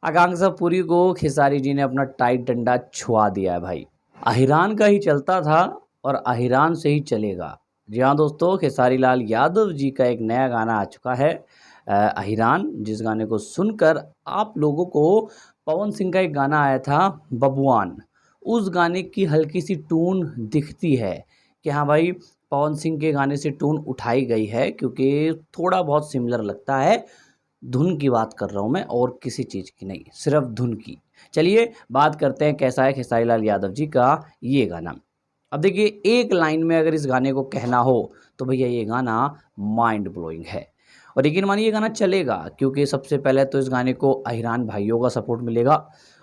आकांक्षा पुरी को खेसारी जी ने अपना टाइट डंडा छुआ दिया है भाई। अहिरान का ही चलता था और अहिरान से ही चलेगा। जी हाँ दोस्तों, खेसारी लाल यादव जी का एक नया गाना आ चुका है अहिरान, जिस गाने को सुनकर आप लोगों को पवन सिंह का एक गाना आया था बबुआन, उस गाने की हल्की सी टून दिखती है कि हाँ भाई पवन सिंह के गाने से टून उठाई गई है, क्योंकि थोड़ा बहुत सिमिलर लगता है। धुन की बात कर रहा हूँ मैं और किसी चीज़ की नहीं, सिर्फ धुन की। चलिए बात करते हैं कैसा है खेसारी लाल यादव जी का ये गाना। अब देखिए, एक लाइन में अगर इस गाने को कहना हो तो भैया ये गाना माइंड ब्लोइंग है। और यकीन मानिए ये गाना चलेगा, क्योंकि सबसे पहले तो इस गाने को अहिरान भाइयों का सपोर्ट मिलेगा,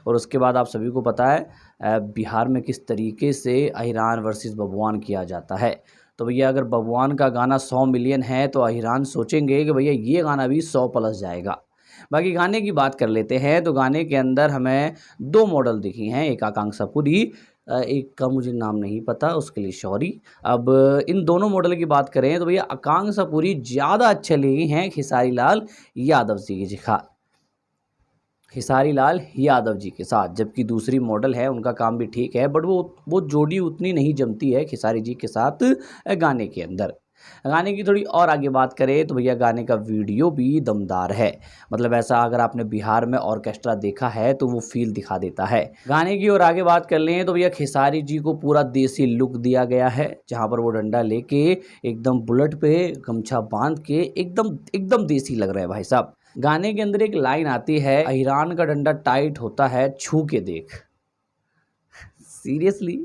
और उसके बाद आप सभी को पता है बिहार में किस तरीके से अहिरान वर्सेस बबुआन किया जाता है। तो भैया अगर बबुआन का गाना 100 मिलियन है तो अहिरान सोचेंगे कि भैया ये गाना भी 100 प्लस जाएगा। बाकी गाने की बात कर लेते हैं तो गाने के अंदर हमें 2 मॉडल दिखी हैं, एक आकांक्षा पुरी, एक का मुझे नाम नहीं पता, उसके लिए सॉरी। अब इन दोनों मॉडल की बात करें तो भैया आकांक्षा पुरी ज़्यादा अच्छे लगी हैं खेसारी लाल यादव जी की खेसारी लाल यादव जी के साथ, जबकि दूसरी मॉडल है उनका काम भी ठीक है, बट वो जोड़ी उतनी नहीं जमती है खेसारी जी के साथ गाने के अंदर। गाने की थोड़ी और आगे बात करें तो भैया गाने का वीडियो भी दमदार है, मतलब ऐसा अगर आपने बिहार में ऑर्केस्ट्रा देखा है तो वो फील दिखा देता है। गाने की और आगे बात कर लें तो भैया खेसारी जी को पूरा देसी लुक दिया गया है, जहाँ पर वो डंडा लेके एकदम बुलेट पे गमछा बांध के एकदम एकदम देसी लग रहा है भाई साहब। गाने के अंदर एक लाइन आती है, अहिरान का डंडा टाइट होता है छू के देख। सीरियसली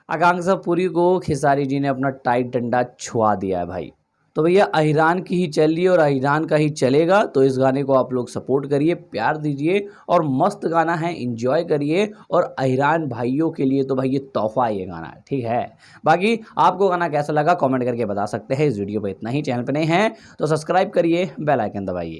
आकांक्षा पुरी को खेसारी जी ने अपना टाइट डंडा छुआ दिया है भाई। तो भैया अहिरान की ही चल रही है और अहिरान का ही चलेगा, तो इस गाने को आप लोग सपोर्ट करिए, प्यार दीजिए, और मस्त गाना है, एंजॉय करिए। और अहिरान भाइयों के लिए तो भाई ये तोहफा है ये गाना, ठीक है। बाकी आपको गाना कैसा लगा कमेंट करके बता सकते हैं। इस वीडियो पर इतना ही, चैनल पर नए हैं तो सब्सक्राइब करिए, बेल आइकन दबाइए।